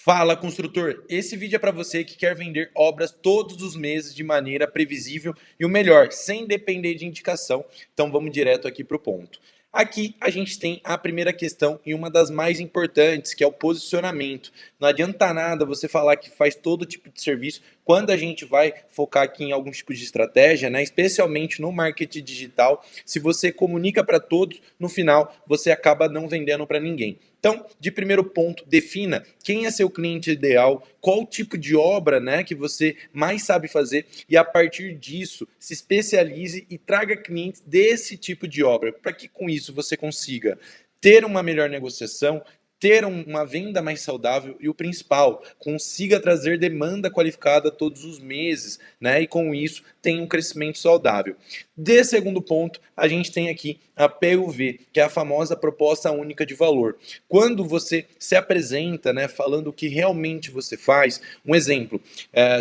Fala, construtor! Esse vídeo é para você que quer vender obras todos os meses de maneira previsível e o melhor, sem depender de indicação. Então vamos direto aqui para o ponto. Aqui a gente tem a primeira questão e uma das mais importantes, que é o posicionamento. Não adianta nada você falar que faz todo tipo de serviço quando a gente vai focar aqui em algum tipo de estratégia, né? Especialmente no marketing digital. Se você comunica para todos, no final você acaba não vendendo para ninguém. Então, de primeiro ponto, defina quem é seu cliente ideal, qual tipo de obra, né, que você mais sabe fazer e a partir disso se especialize e traga clientes desse tipo de obra, para que com isso você consiga ter uma melhor negociação, ter uma venda mais saudável e o principal, consiga trazer demanda qualificada todos os meses, né? E com isso tem um crescimento saudável. De segundo ponto, a gente tem aqui a PUV, que é a famosa proposta única de valor. Quando você se apresenta, né, falando o que realmente você faz, um exemplo,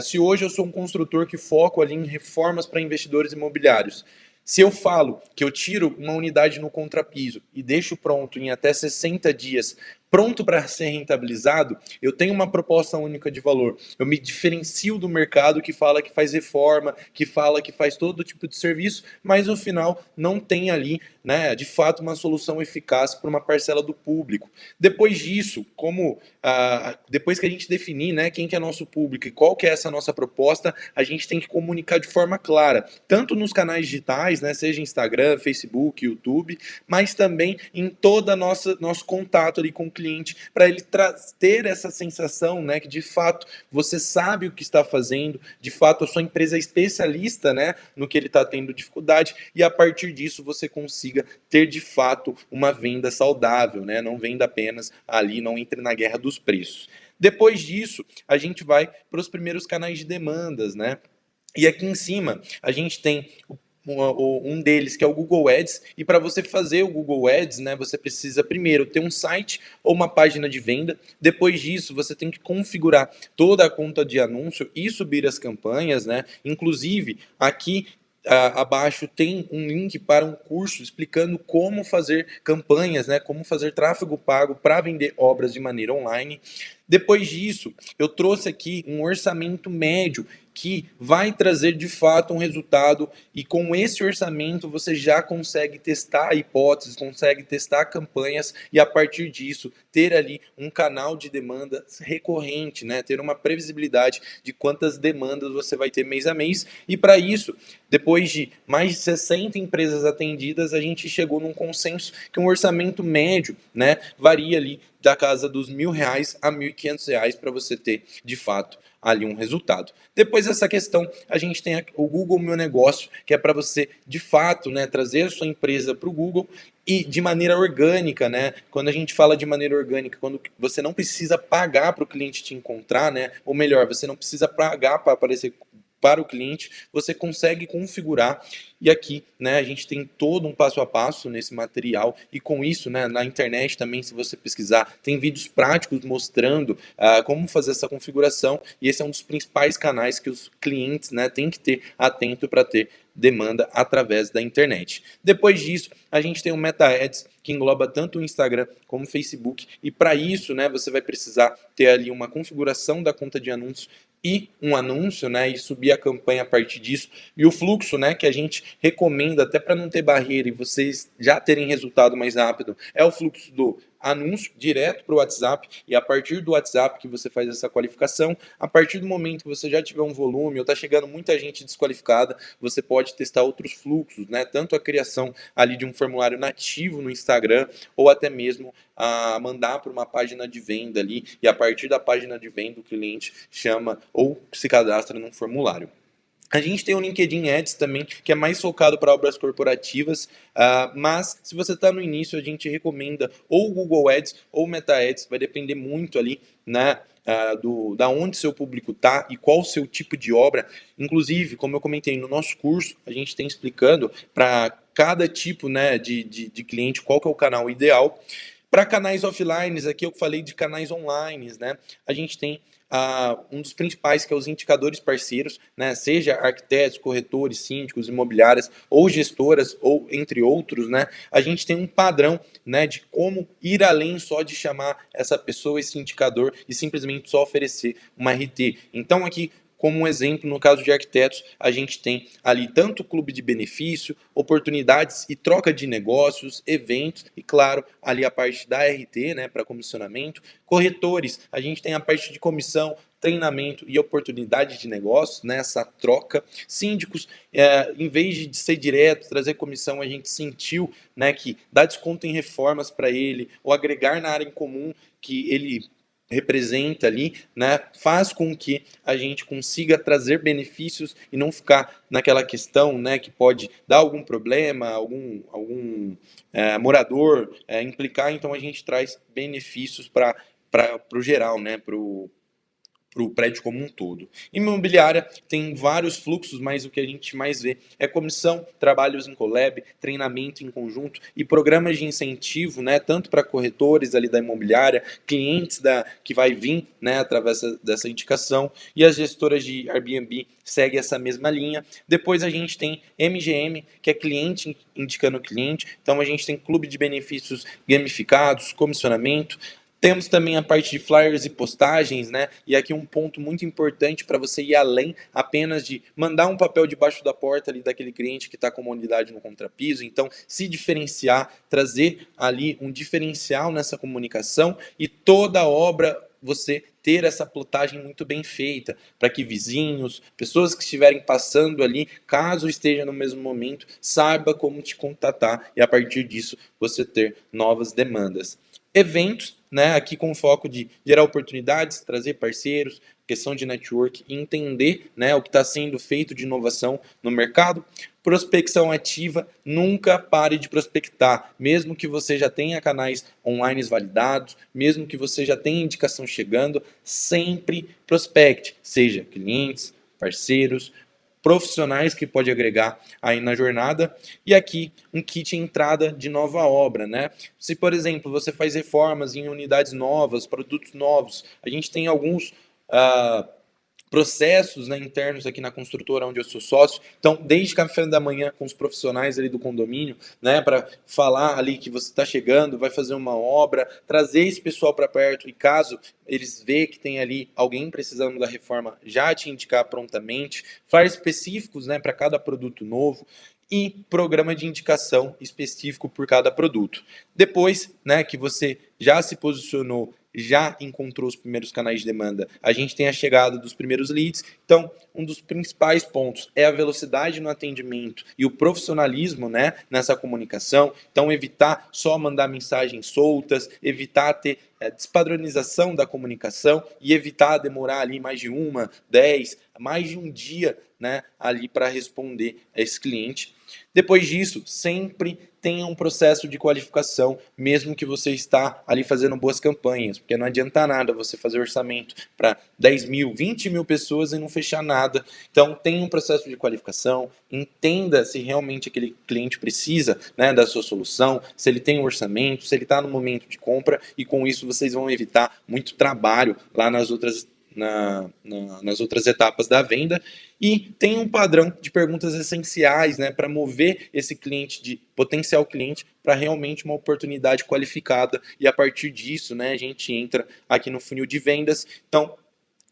se hoje eu sou um construtor que foco ali em reformas para investidores imobiliários, se eu falo que eu tiro uma unidade no contrapiso e deixo pronto em até 60 dias, pronto para ser rentabilizado, eu tenho uma proposta única de valor. Eu me diferencio do mercado que fala que faz reforma, que fala que faz todo tipo de serviço, mas no final não tem ali, né, de fato, uma solução eficaz para uma parcela do público. Depois disso, depois que a gente definir, né, quem que é nosso público e qual que é essa nossa proposta, a gente tem que comunicar de forma clara, tanto nos canais digitais, né, seja Instagram, Facebook, YouTube, mas também em toda nosso contato ali com o cliente, para ele ter essa sensação, né, que de fato você sabe o que está fazendo, de fato a sua empresa é especialista, né, no que ele está tendo dificuldade, e a partir disso você consiga ter de fato uma venda saudável, né, não venda apenas ali, não entre na guerra dos preços. Depois disso, a gente vai para os primeiros canais de demandas, né? E aqui em cima a gente tem um deles que é o Google Ads, e para você fazer o Google Ads, né, você precisa primeiro ter um site ou uma página de venda. Depois disso, você tem que configurar toda a conta de anúncio e subir as campanhas, né? Inclusive, aqui abaixo tem um link para um curso explicando como fazer campanhas, né, como fazer tráfego pago para vender obras de maneira online. Depois disso, eu trouxe aqui um orçamento médio que vai trazer de fato um resultado, e com esse orçamento você já consegue testar hipóteses, consegue testar campanhas e a partir disso ter ali um canal de demanda recorrente, né? Ter uma previsibilidade de quantas demandas você vai ter mês a mês, e para isso, depois de mais de 60 empresas atendidas, a gente chegou num consenso que um orçamento médio, né, varia ali da casa dos R$ 1.000 a R$ 1.500 para você ter de fato ali um resultado. Depois dessa questão, a gente tem o Google Meu Negócio, que é para você, de fato, né, trazer a sua empresa para o Google e de maneira orgânica, né? Quando a gente fala de maneira orgânica, quando você não precisa pagar para o cliente te encontrar, né? Ou melhor, você não precisa pagar para aparecer para o cliente, você consegue configurar, e aqui, né, a gente tem todo um passo a passo nesse material, e com isso, né, na internet também, se você pesquisar, tem vídeos práticos mostrando como fazer essa configuração, e esse é um dos principais canais que os clientes, né, têm que ter atento para ter demanda através da internet. Depois disso, a gente tem o Meta Ads, que engloba tanto o Instagram como o Facebook, e para isso, né, você vai precisar ter ali uma configuração da conta de anúncios e um anúncio, né, e subir a campanha a partir disso, e o fluxo, né, que a gente recomenda até para não ter barreira e vocês já terem resultado mais rápido, é o fluxo do anúncio direto para o WhatsApp, e a partir do WhatsApp que você faz essa qualificação, a partir do momento que você já tiver um volume ou está chegando muita gente desqualificada, você pode testar outros fluxos, né? Tanto a criação ali de um formulário nativo no Instagram, ou até mesmo a mandar para uma página de venda ali, e a partir da página de venda o cliente chama ou se cadastra num formulário. A gente tem o LinkedIn Ads também, que é mais focado para obras corporativas, mas se você está no início, a gente recomenda ou o Google Ads ou o Meta Ads, vai depender muito ali, né, da onde seu público está e qual o seu tipo de obra. Inclusive, como eu comentei no nosso curso, a gente tem explicando para cada tipo, né, de cliente qual que é o canal ideal. Para canais offline, aqui eu falei de canais online, né? A gente tem um dos principais, que é os indicadores parceiros, né? Seja arquitetos, corretores, síndicos, imobiliárias, ou gestoras, ou entre outros, né? A gente tem um padrão, né, de como ir além só de chamar essa pessoa, esse indicador, e simplesmente só oferecer uma RT. Então, aqui, como um exemplo, no caso de arquitetos, a gente tem ali tanto clube de benefício, oportunidades e troca de negócios, eventos e, claro, ali a parte da RT, né, para comissionamento. Corretores, a gente tem a parte de comissão, treinamento e oportunidade de negócios, né, essa troca. Síndicos, em vez de ser direto, trazer comissão, a gente sentiu, né, que dar desconto em reformas para ele, ou agregar na área em comum que ele representa ali, né, faz com que a gente consiga trazer benefícios e não ficar naquela questão, né, que pode dar algum problema, algum morador implicar. Então a gente traz benefícios para o geral, né, para o prédio como um todo. Imobiliária tem vários fluxos, mas o que a gente mais vê é comissão, trabalhos em collab, treinamento em conjunto e programas de incentivo, né, tanto para corretores ali da imobiliária, clientes que vai vir, né, através dessa indicação, e as gestoras de Airbnb seguem essa mesma linha. Depois a gente tem MGM, que é cliente indicando cliente, então a gente tem clube de benefícios gamificados, comissionamento. Temos também a parte de flyers e postagens, né? E aqui um ponto muito importante para você ir além apenas de mandar um papel debaixo da porta ali daquele cliente que está com uma unidade no contrapiso. Então, se diferenciar, trazer ali um diferencial nessa comunicação e toda a obra você ter essa plotagem muito bem feita, para que vizinhos, pessoas que estiverem passando ali, caso esteja no mesmo momento, saiba como te contatar e a partir disso você ter novas demandas. Eventos, né, aqui com o foco de gerar oportunidades, trazer parceiros, questão de network, entender, né, o que está sendo feito de inovação no mercado. Prospecção ativa, nunca pare de prospectar, mesmo que você já tenha canais online validados, mesmo que você já tenha indicação chegando, sempre prospecte, seja clientes, parceiros, profissionais que pode agregar aí na jornada. E aqui um kit entrada de nova obra, né? Se, por exemplo, você faz reformas em unidades novas, produtos novos, a gente tem alguns processos, né, internos aqui na construtora onde eu sou sócio. Então, desde café da manhã com os profissionais ali do condomínio, né, para falar ali que você está chegando, vai fazer uma obra, trazer esse pessoal para perto e caso eles vejam que tem ali alguém precisando da reforma, já te indicar prontamente, flyers específicos, né, para cada produto novo e programa de indicação específico por cada produto. Depois, né, que você já se posicionou, já encontrou os primeiros canais de demanda, a gente tem a chegada dos primeiros leads. Então, um dos principais pontos é a velocidade no atendimento e o profissionalismo, né, nessa comunicação. Então, evitar só mandar mensagens soltas, evitar ter despadronização da comunicação e evitar demorar ali mais de 10, mais de um dia, né, ali para responder a esse cliente. Depois disso, sempre tenha um processo de qualificação, mesmo que você está ali fazendo boas campanhas, porque não adianta nada você fazer orçamento para 10 mil, 20 mil pessoas e não fechar nada. Então, tenha um processo de qualificação, entenda se realmente aquele cliente precisa, né, da sua solução, se ele tem um orçamento, se ele está no momento de compra, e com isso vocês vão evitar muito trabalho lá nas outras etapas da venda. E tem um padrão de perguntas essenciais, né, para mover esse cliente de potencial cliente para realmente uma oportunidade qualificada, e a partir disso, né, a gente entra aqui no funil de vendas. Então,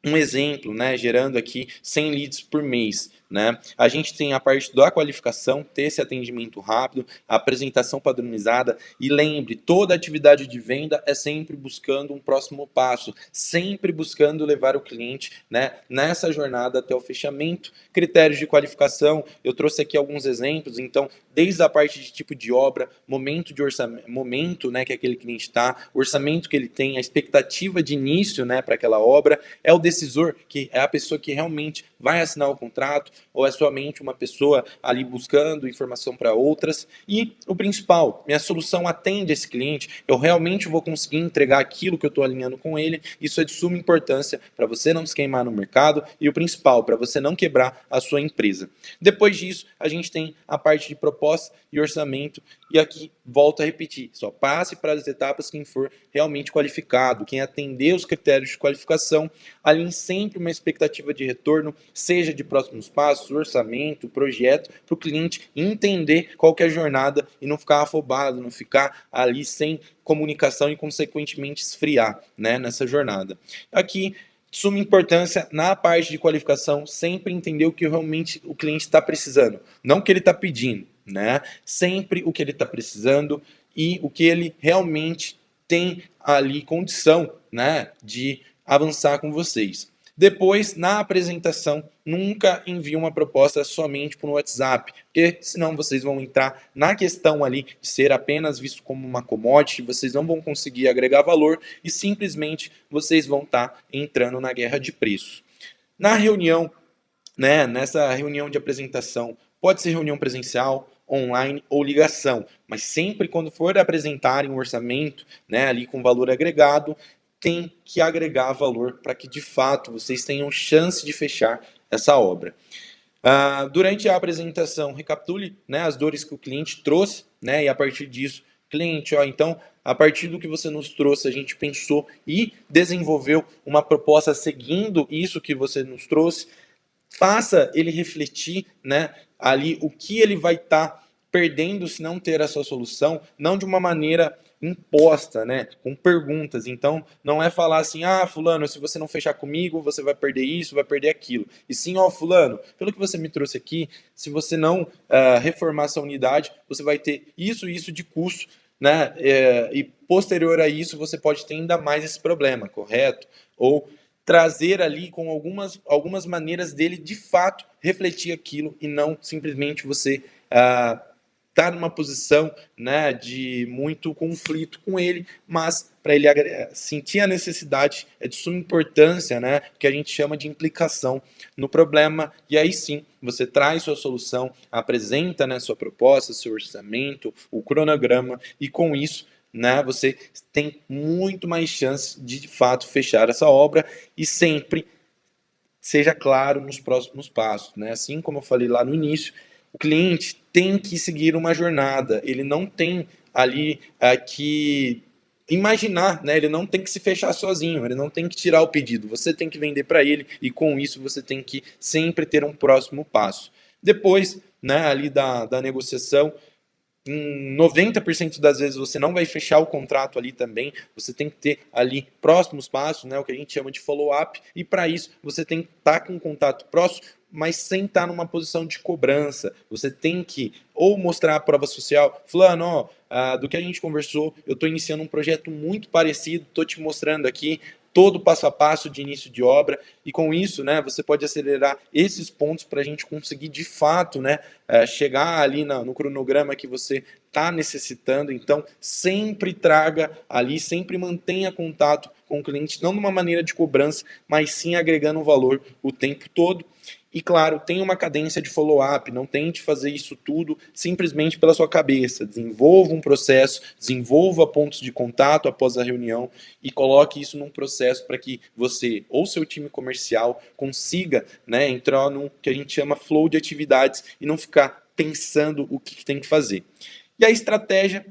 um exemplo, né, gerando aqui 100 leads por mês, né? A gente tem a parte da qualificação, ter esse atendimento rápido, a apresentação padronizada, e lembre, toda atividade de venda é sempre buscando um próximo passo, sempre buscando levar o cliente, né, nessa jornada até o fechamento. Critérios de qualificação, eu trouxe aqui alguns exemplos. Então, desde a parte de tipo de obra, momento de orçamento, momento, né, que aquele cliente está, orçamento que ele tem, a expectativa de início, né, para aquela obra, é o decisor, que é a pessoa que realmente vai assinar o contrato, ou é somente uma pessoa ali buscando informação para outras. E o principal, minha solução atende esse cliente, eu realmente vou conseguir entregar aquilo que eu estou alinhando com ele. Isso é de suma importância para você não se queimar no mercado e o principal, para você não quebrar a sua empresa. Depois disso, a gente tem a parte de proposta e orçamento, E aqui, volto a repetir, só passe para as etapas quem for realmente qualificado, quem atender os critérios de qualificação, alinhe sempre uma expectativa de retorno, seja de próximos passos, orçamento, projeto, para o cliente entender qual que é a jornada e não ficar afobado, não ficar ali sem comunicação e, consequentemente, esfriar, né, nessa jornada. Aqui, suma importância na parte de qualificação, sempre entender o que realmente o cliente está precisando, não o que ele está pedindo, né? Sempre o que ele está precisando e o que ele realmente tem ali condição, né, de avançar com vocês. Depois, na apresentação, nunca envie uma proposta somente por WhatsApp, porque senão vocês vão entrar na questão ali de ser apenas visto como uma commodity, vocês não vão conseguir agregar valor e simplesmente vocês vão estar entrando na guerra de preços. Na reunião, né, nessa reunião de apresentação, pode ser reunião presencial, online ou ligação, mas sempre quando for apresentarem um orçamento, né, ali com valor agregado, tem que agregar valor para que de fato vocês tenham chance de fechar essa obra. Durante a apresentação, recapitule, né, as dores que o cliente trouxe, né, e a partir disso, cliente, então, a partir do que você nos trouxe, a gente pensou e desenvolveu uma proposta seguindo isso que você nos trouxe. Faça ele refletir, né, ali o que ele vai estar perdendo se não ter a sua solução, não de uma maneira imposta, né, com perguntas. Então, não é falar assim, fulano, se você não fechar comigo, você vai perder isso, vai perder aquilo. E sim, fulano, pelo que você me trouxe aqui, se você não reformar essa unidade, você vai ter isso e isso de custo, né, e posterior a isso, você pode ter ainda mais esse problema, correto? Ou trazer ali com algumas maneiras dele de fato refletir aquilo e não simplesmente você tá numa posição, né, de muito conflito com ele, mas para ele sentir a necessidade é de suma importância, né, que a gente chama de implicação no problema, e aí sim você traz sua solução, apresenta, né, sua proposta, seu orçamento, o cronograma, e com isso, né, você tem muito mais chance de fato fechar essa obra e sempre seja claro nos próximos passos, né? Assim como eu falei lá no início, o cliente tem que seguir uma jornada, ele não tem ali que imaginar, né? Ele não tem que se fechar sozinho, ele não tem que tirar o pedido, você tem que vender para ele e com isso você tem que sempre ter um próximo passo. Depois, né, ali da negociação, em 90% das vezes você não vai fechar o contrato ali também, você tem que ter ali próximos passos, né, o que a gente chama de follow-up, e para isso você tem que estar com um contato próximo, mas sem estar numa posição de cobrança. Você tem que ou mostrar a prova social, fulano, do que a gente conversou, eu estou iniciando um projeto muito parecido, estou te mostrando aqui todo o passo a passo de início de obra, e com isso, né, você pode acelerar esses pontos para a gente conseguir de fato, né, chegar ali no cronograma que você está necessitando. Então, sempre traga ali, sempre mantenha contato com o cliente, não de uma maneira de cobrança, mas sim agregando valor o tempo todo. E claro, tenha uma cadência de follow-up, não tente fazer isso tudo simplesmente pela sua cabeça. Desenvolva um processo, desenvolva pontos de contato após a reunião e coloque isso num processo para que você ou seu time comercial consiga, né, entrar num que a gente chama flow de atividades e não ficar pensando o que tem que fazer. E a estratégia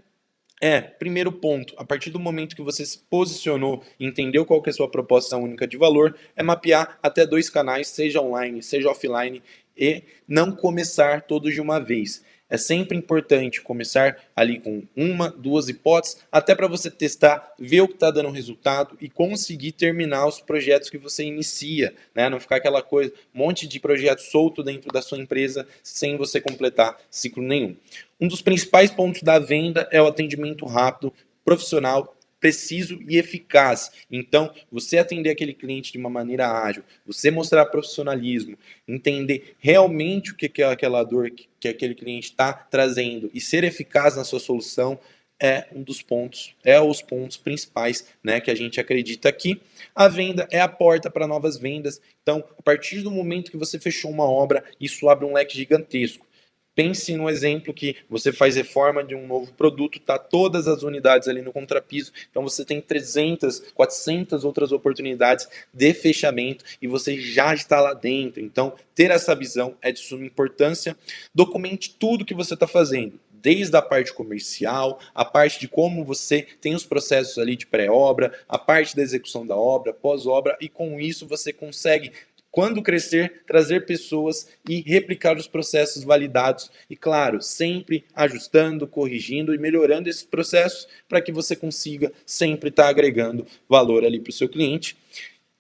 primeiro ponto, a partir do momento que você se posicionou e entendeu qual que é a sua proposta única de valor, é mapear até 2 canais, seja online, seja offline, e não começar todos de uma vez. É sempre importante começar ali com 1, 2 hipóteses, até para você testar, ver o que está dando resultado e conseguir terminar os projetos que você inicia, né? Não ficar aquela coisa, um monte de projeto solto dentro da sua empresa sem você completar ciclo nenhum. Um dos principais pontos da venda é o atendimento rápido, profissional, preciso e eficaz. Então, você atender aquele cliente de uma maneira ágil, você mostrar profissionalismo, entender realmente o que é aquela dor que aquele cliente está trazendo e ser eficaz na sua solução é um dos pontos, os pontos principais, né, que a gente acredita aqui. A venda é a porta para novas vendas. Então, a partir do momento que você fechou uma obra, isso abre um leque gigantesco. Pense no exemplo que você faz reforma de um novo produto, tá todas as unidades ali no contrapiso, então você tem 300, 400 outras oportunidades de fechamento e você já está lá dentro. Então, ter essa visão é de suma importância. Documente tudo que você está fazendo, desde a parte comercial, a parte de como você tem os processos ali de pré-obra, a parte da execução da obra, pós-obra, e com isso você consegue, quando crescer, trazer pessoas e replicar os processos validados. E claro, sempre ajustando, corrigindo e melhorando esses processos para que você consiga sempre estar agregando valor ali para o seu cliente.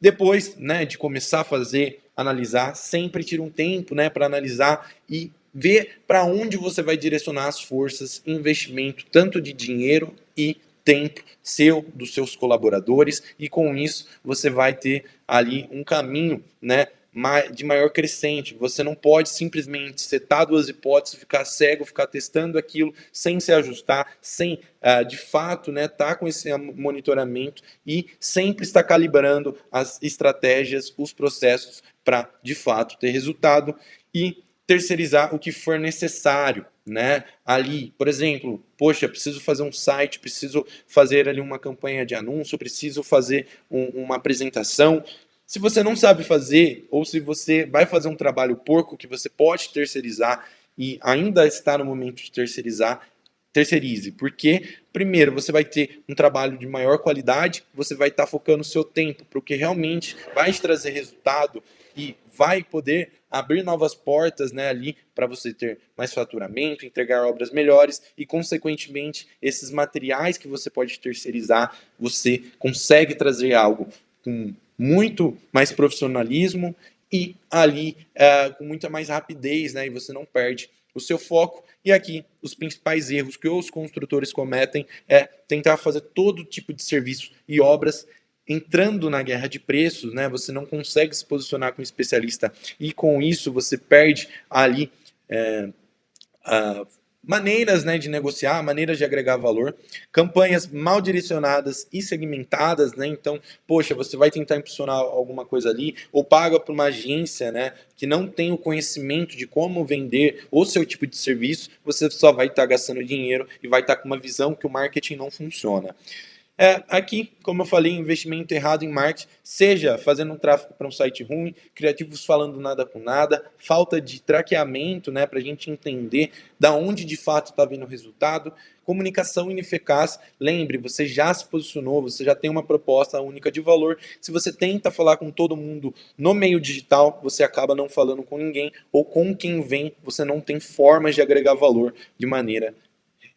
Depois, né, de começar a fazer, analisar, sempre tira um tempo, né, para analisar e ver para onde você vai direcionar as forças, investimento tanto de dinheiro e tempo seu, dos seus colaboradores, e com isso você vai ter ali um caminho, né, de maior crescente. Você não pode simplesmente setar duas hipóteses, ficar cego, ficar testando aquilo sem se ajustar, sem de fato, né, tá com esse monitoramento e sempre estar calibrando as estratégias, os processos para de fato ter resultado e terceirizar o que for necessário, né? Ali, por exemplo, poxa, preciso fazer um site, preciso fazer ali uma campanha de anúncio, preciso fazer uma apresentação. Se você não sabe fazer, ou se você vai fazer um trabalho porco que você pode terceirizar e ainda está no momento de terceirizar, terceirize, porque primeiro você vai ter um trabalho de maior qualidade, você vai estar focando o seu tempo para o que realmente vai te trazer resultado e vai poder abrir novas portas, né, ali para você ter mais faturamento, entregar obras melhores e, consequentemente, esses materiais que você pode terceirizar, você consegue trazer algo com muito mais profissionalismo e ali com muita mais rapidez, né, e você não perde o seu foco. E aqui, os principais erros que os construtores cometem é tentar fazer todo tipo de serviço e obras entrando na guerra de preços, né? Você não consegue se posicionar como especialista e com isso você perde ali maneiras, né, de negociar, maneiras de agregar valor, campanhas mal direcionadas e segmentadas, né? Então, poxa, você vai tentar impulsionar alguma coisa ali, ou paga para uma agência, né, que não tem o conhecimento de como vender o seu tipo de serviço, você só vai estar gastando dinheiro e vai estar com uma visão que o marketing não funciona. Aqui, como eu falei, investimento errado em marketing, seja fazendo um tráfego para um site ruim, criativos falando nada com nada, falta de traqueamento, né, para a gente entender da onde de fato está vindo o resultado, comunicação ineficaz. Lembre, você já se posicionou, você já tem uma proposta única de valor. Se você tenta falar com todo mundo no meio digital, você acaba não falando com ninguém, ou com quem vem, você não tem formas de agregar valor de maneira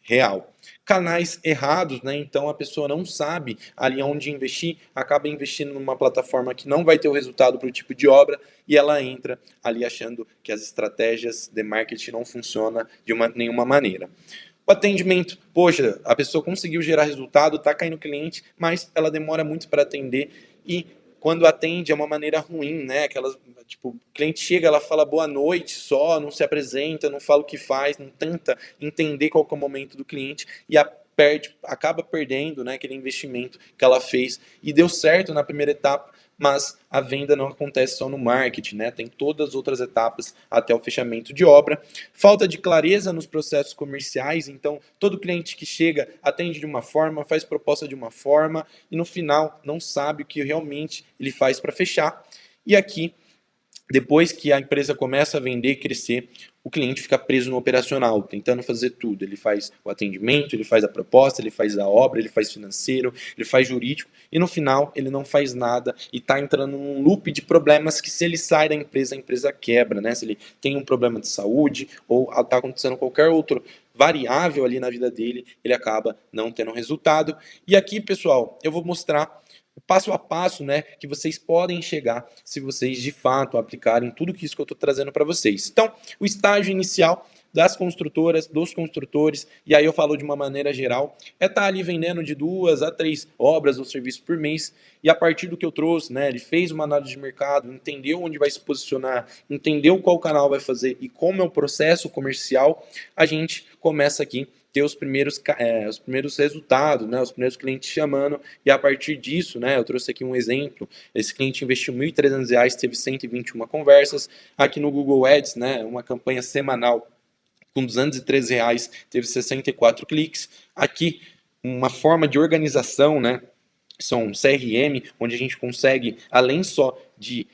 real. Canais errados, né? Então a pessoa não sabe ali onde investir, acaba investindo numa plataforma que não vai ter o resultado para o tipo de obra e ela entra ali achando que as estratégias de marketing não funcionam de nenhuma maneira. O atendimento, poxa, a pessoa conseguiu gerar resultado, está caindo cliente, mas ela demora muito para atender e quando atende é uma maneira ruim, né? Aquelas, tipo, o cliente chega, ela fala boa noite só, não se apresenta, não fala o que faz, não tenta entender qual que é o momento do cliente e acaba perdendo, né, aquele investimento que ela fez e deu certo na primeira etapa, mas a venda não acontece só no marketing, né? Tem todas as outras etapas até o fechamento de obra. Falta de clareza nos processos comerciais, então todo cliente que chega atende de uma forma, faz proposta de uma forma e no final não sabe o que realmente ele faz para fechar. E aqui, depois que a empresa começa a vender e crescer, o cliente fica preso no operacional, tentando fazer tudo. Ele faz o atendimento, ele faz a proposta, ele faz a obra, ele faz financeiro, ele faz jurídico, e no final ele não faz nada e está entrando num loop de problemas que, se ele sai da empresa, a empresa quebra, né? Se ele tem um problema de saúde ou está acontecendo qualquer outro variável ali na vida dele, ele acaba não tendo resultado. E aqui, pessoal, eu vou mostrar passo a passo, né, que vocês podem chegar se vocês de fato aplicarem tudo isso que eu estou trazendo para vocês. Então, o estágio inicial das construtoras, dos construtores, e aí eu falo de uma maneira geral, é estar ali vendendo de 2 a 3 obras ou serviços por mês, e a partir do que eu trouxe, né, ele fez uma análise de mercado, entendeu onde vai se posicionar, entendeu qual canal vai fazer e como é o processo comercial, a gente começa aqui ter os primeiros resultados, né, os primeiros clientes chamando, e a partir disso, né, eu trouxe aqui um exemplo, esse cliente investiu R$ 1.300, teve 121 conversas, aqui no Google Ads, né, uma campanha semanal com R$ 213, teve 64 cliques, aqui uma forma de organização, né, são um CRM, onde a gente consegue, além só de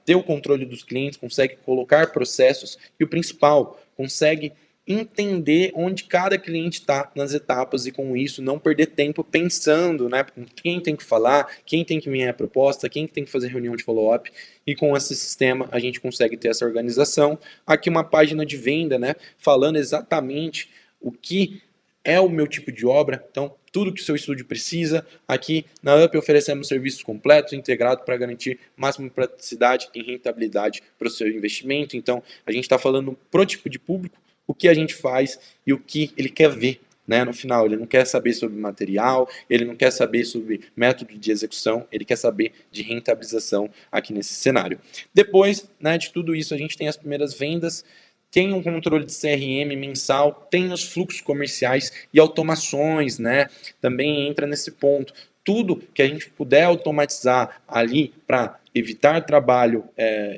ter o controle dos clientes, consegue colocar processos, e o principal, consegue entender onde cada cliente está nas etapas e com isso não perder tempo pensando, né, com quem tem que falar, quem tem que vir a proposta, quem tem que fazer reunião de follow-up, e com esse sistema a gente consegue ter essa organização. Aqui uma página de venda, né, falando exatamente o que é o meu tipo de obra, então tudo que o seu estúdio precisa. Aqui na UP oferecemos serviços completos, integrados para garantir máxima praticidade e rentabilidade para o seu investimento. Então a gente está falando pro tipo de público, o que a gente faz e o que ele quer ver, né, no final. Ele não quer saber sobre material, ele não quer saber sobre método de execução, ele quer saber de rentabilização aqui nesse cenário. Depois, né, de tudo isso, a gente tem as primeiras vendas, tem um controle de CRM mensal, tem os fluxos comerciais e automações, né? Também entra nesse ponto. Tudo que a gente puder automatizar ali para evitar trabalho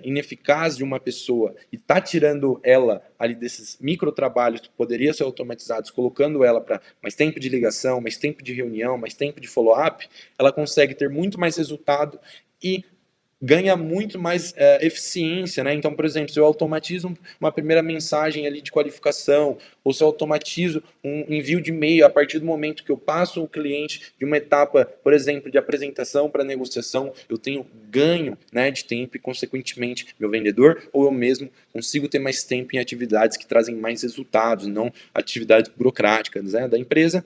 ineficaz de uma pessoa e tá tirando ela ali desses micro trabalhos que poderiam ser automatizados, colocando ela para mais tempo de ligação, mais tempo de reunião, mais tempo de follow-up, ela consegue ter muito mais resultado e ganha muito mais eficiência, né? Então, por exemplo, se eu automatizo uma primeira mensagem ali de qualificação, ou se eu automatizo um envio de e-mail a partir do momento que eu passo o cliente de uma etapa, por exemplo, de apresentação para negociação, eu tenho ganho, né, de tempo e, consequentemente, meu vendedor ou eu mesmo consigo ter mais tempo em atividades que trazem mais resultados, não atividades burocráticas, né, da empresa.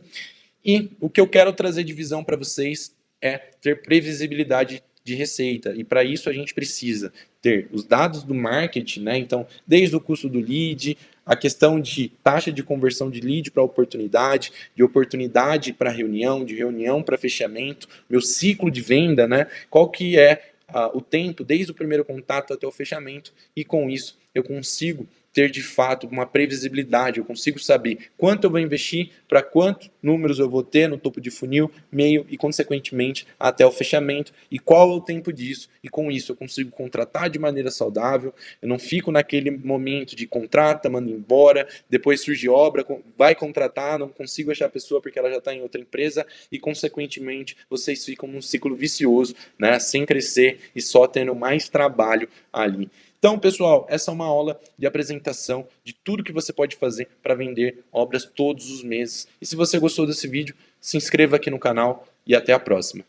E o que eu quero trazer de visão para vocês é ter previsibilidade de receita. E para isso a gente precisa ter os dados do marketing, né? Então, desde o custo do lead, a questão de taxa de conversão de lead para oportunidade, de oportunidade para reunião, de reunião para fechamento, meu ciclo de venda, né? Qual que é o tempo desde o primeiro contato até o fechamento, e com isso eu consigo ter de fato uma previsibilidade, eu consigo saber quanto eu vou investir, para quantos números eu vou ter no topo de funil, meio e consequentemente até o fechamento, e qual é o tempo disso, e com isso eu consigo contratar de maneira saudável, eu não fico naquele momento de contrata, manda embora, depois surge obra, vai contratar, não consigo achar a pessoa porque ela já está em outra empresa, e consequentemente vocês ficam num ciclo vicioso, né, sem crescer e só tendo mais trabalho ali. Então, pessoal, essa é uma aula de apresentação de tudo que você pode fazer para vender obras todos os meses. E se você gostou desse vídeo, se inscreva aqui no canal e até a próxima.